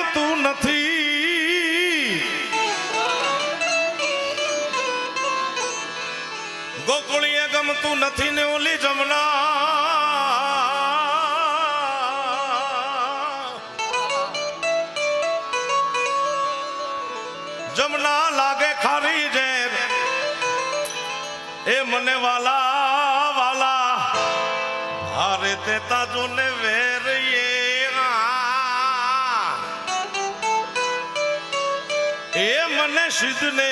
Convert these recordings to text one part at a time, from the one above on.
ગમતું નથી, ગોકુળીએ ગમતું નથી ને ઓલી જમના જમના લાગે ખારી ઝેર એ મને વાલા વાલા હારે તે તાજો ને વેર એ મને સિદ્ધને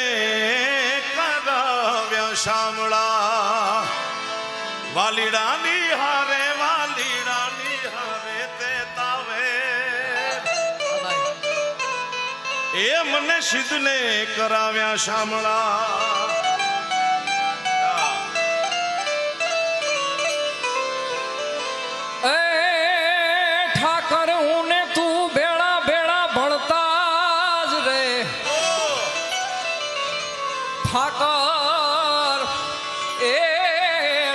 કરાવ્યા શામળા વાલીડાની હારે તે તાવે એ મને સિદ્ધને કરાવ્યા શામળા ઠાકર એ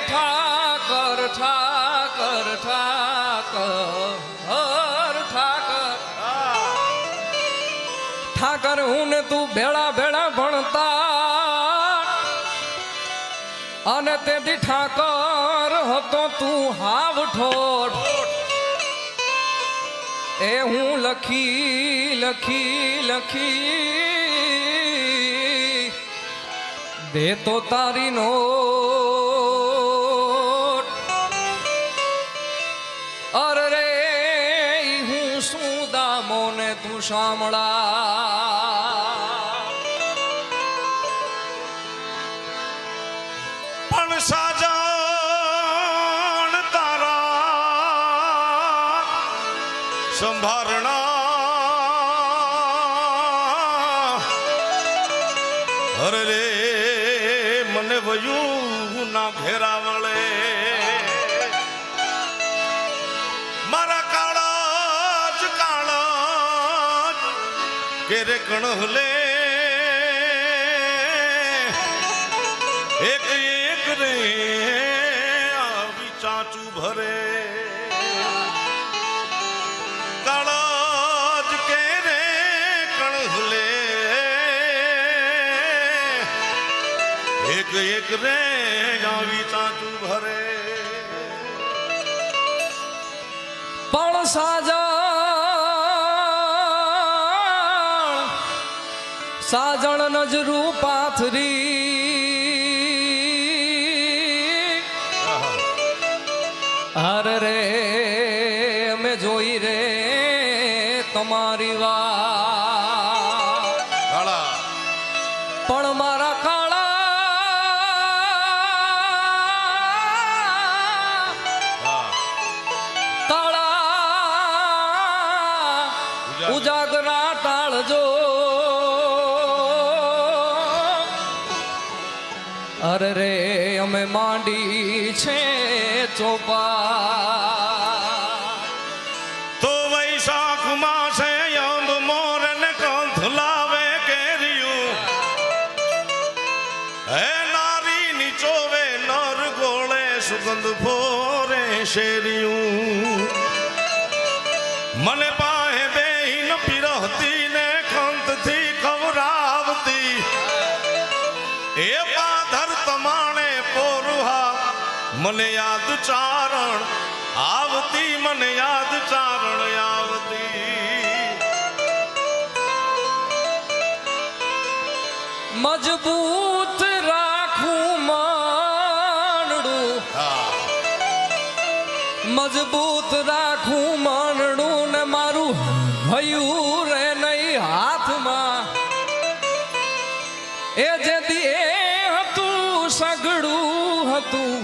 ઠાકર ઠાકર ઠાકર ઠાકર ઠાકર હું ને તું ભેળા ભેળા ભણતા અને તેથી ઠાકર હતો તું હાવ ઠોઠ એ હું લખી લખી લખી દે તો તારી નોટ અરે રે હું શું દામો ને તું શામળા પણ સાજણ તારા સંભારણા અરે રે મને વયું ના ઘેરા વળે મારા કાળા કેરે કણહલે એક એક રે આવી ચાચું ભરે કાળા કેરે કણહલે એક એક રે આવી ચાચું ભરે પણ સાજણ નજરું પાથરી હર રે અમે જોઈ રે તમારી વાત પણ મારા ઉજાગરા ટાળજો અરે રે અમે માંડી છે ચોપા તો વૈશાખ માસે અંબ મોર ને કંથ લાવે કેરિયું હે નારી નીચોવે નર ગોળે સુગંધ ફોરે શેરિયું મને પાહે બેહીન પીરહતી ને ખંતથી ખવરાવતી એ પાધર તમાણે પોરુહા મને યાદ ચારણ આવતી મને યાદ ચારણ આવતી મજબૂત રાખું માનડું મજબૂત રાખું માનડું ને મારું હયું રે નહીં હાથમાં એ જેથી એ હતું સગડું હતું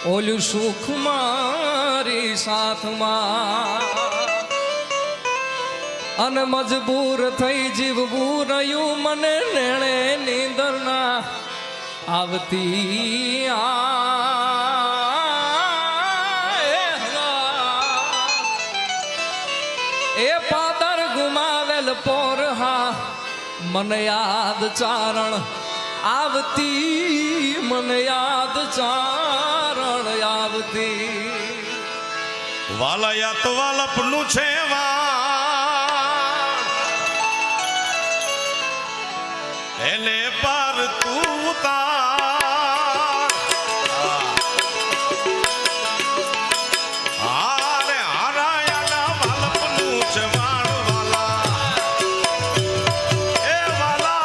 ઓલું સુખ મારી સાથમાં અને મજબૂર થઈ જીવવું રહ્યું મને નેણે નીંદર ના આવતી એ પાદર ગુમાવેલ પોર હા મને યાદ ચારણ આવતી મને યાદ ચારણ આવતી વાલા યા તો વાલપનું છે વા એને પર તું તાર હારે હારાયાના વાલપનું છે વાળ વાલા એ વાલા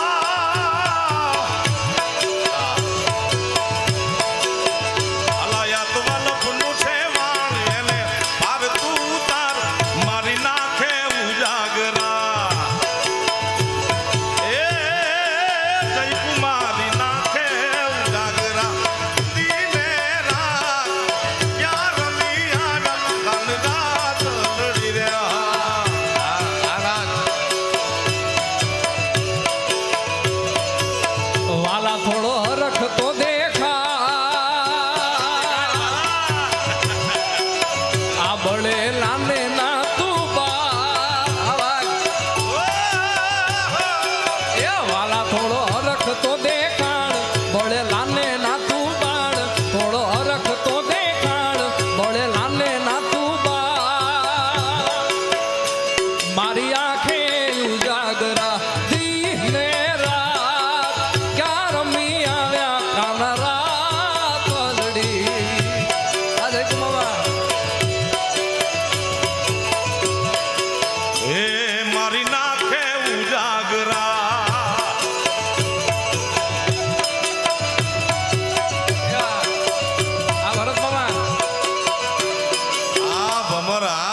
હલાયા તો વાલપનું છે વાળ એને પર તું તાર મારી નાખે ઉજાગરા એ જય કુમારી નાખે ઉજાગરા દીને રાત ક્યાં રમી આનંદ ધન રાત લડી રહ્યા વાલા થોડો હરખ તો દેખા આ બળે લાને ના તું બા એ વાલા થોડો હરખ તો દેખાણ બળે લાને ના તું બાળ થોડો હરખ તો દેખાણ બળે લાને ના તું બા મારી આંખે ઉજાગરા દીને રાત ક્યાં રમી આવ્યા કાન રાત વલડી આજે કુમાવા એ મારી નાખે ઉજાગરા આ ભરત મામા આ ભમરા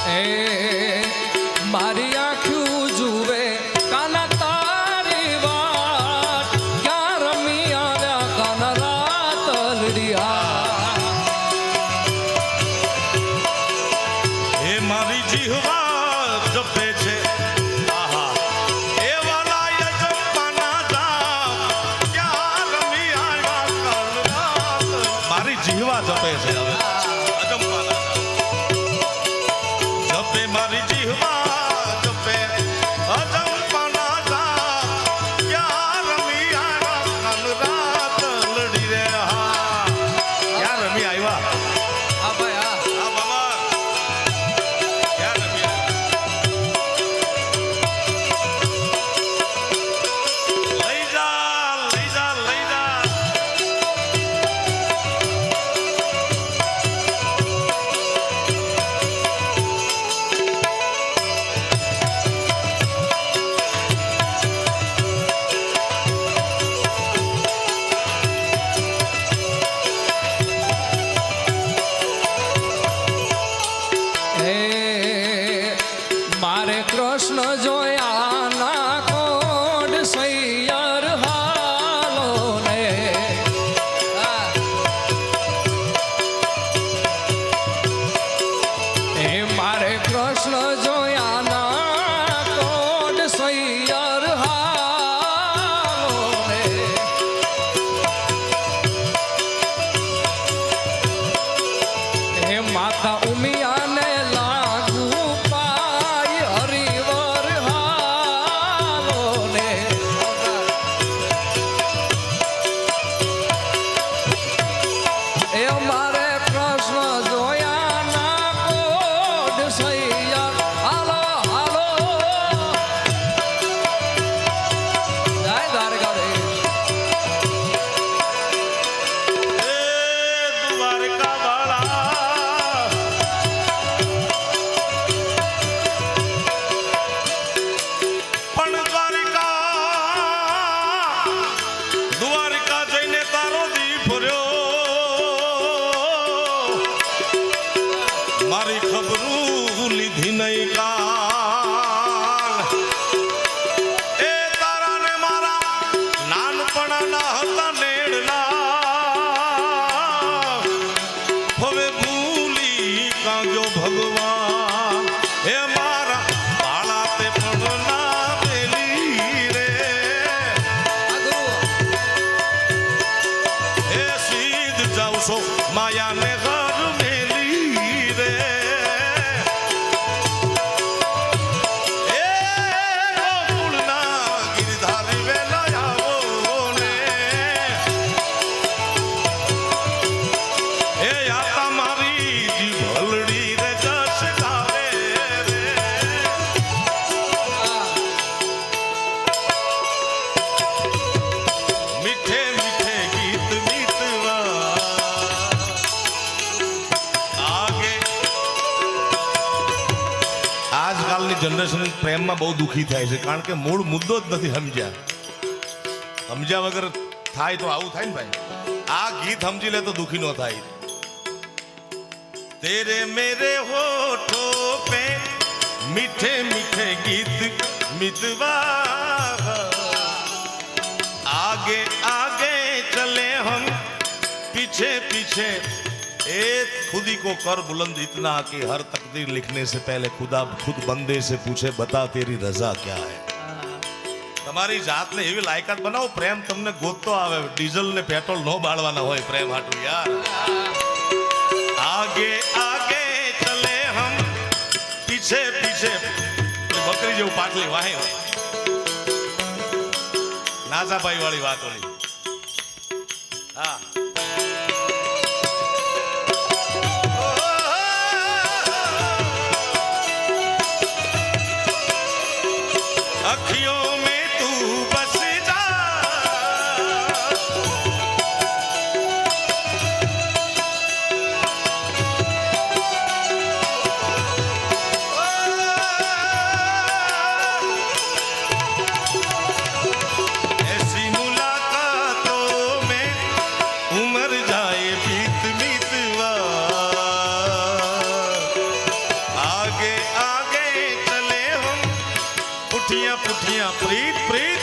એ મારી આંખ્યું જુએ કાના તારી વાત ક્યાં રમી આવ્યા કાન રાત લડિયા એ મારી જીહવા જપે છે આહા એ વાલા યજમાના જાપ ક્યાં રમી આવ્યા કાલ રાત મારી જીહવા જપે છે હવે અજંપાના જાપ જપે મારી જીહવા જપે અજંપાના જાપ ક્યાં રમી આવ્યા કાલ રાત લડી રહ્યા ક્યાં રમી આવ્યા આ ભાઈ આ આ બાબા ક્યાં રમી આવ્યા લઈ જા લઈ જા લઈ જા હે મારે કૃષ્ણ જોયા ના કોડ સૈયર હાલો ને હે મારે કૃષ્ણ જોયા ના કોડ સૈયર હાલો ને હે માતા ઉમિયાને લાગુ પાય હરિવર હાલો ને એ મારે કૃષ્ણ જોયા ના કોડ સૈયર હાલો હાલો જય દ્વારકાધીશ એ દ્વારકા વાળા પણ દ્વારકા જઈને તારો દી ફર્યો મારી ખબરું લીધી નહીં કાલ એ તારા ને મારા નાનપણના હતા નેડલા હવે ભૂલી કાંગ્યો ભગવાન હે મારા બાળા તે પણ ના પેલી રે આ ગુરુ હે સીધ જાઉં છો માયાને ઘર મેલી રે એ જનરેશન પ્રેમમાં બહુ દુઃખી થાય છે, કારણ કે મૂળ મુદ્દો જ નથી સમજ્યા. સમજ્યા વગર થાય તો આવું થાય ને ભાઈ. આ ગીત સમજી લે તો દુઃખી ન થાય. तेरे मेरे होठों पे मीठे मीठे गीत मितवा, आगे आगे चले हम पीछे पीछे. ए खुदी को कर बुलंद इतना कि हर तकदीर लिखने से पहले खुदा खुद बंदे से पूछे बता तेरी रजा क्या है. તમારી જાતને એવી લાયકાત બનાવો, પ્રેમ તમને ગોતતો આવે. ડીઝલ ને પેટ્રોલ નો બાળવાના હોય પ્રેમ હાટું યાર. आगे आगे चले हम पीछे पीछे. बकरी જેવું પાટલી વાહે નાસાભાઈ વાળી વાત ઓલી. હા अखियों में तू बस जा, ऐसी मुलाकातों में उमर जाए बीत बीतवा, आगे आगे चले हम पुठिया पुठिया प्रीत प्रीत.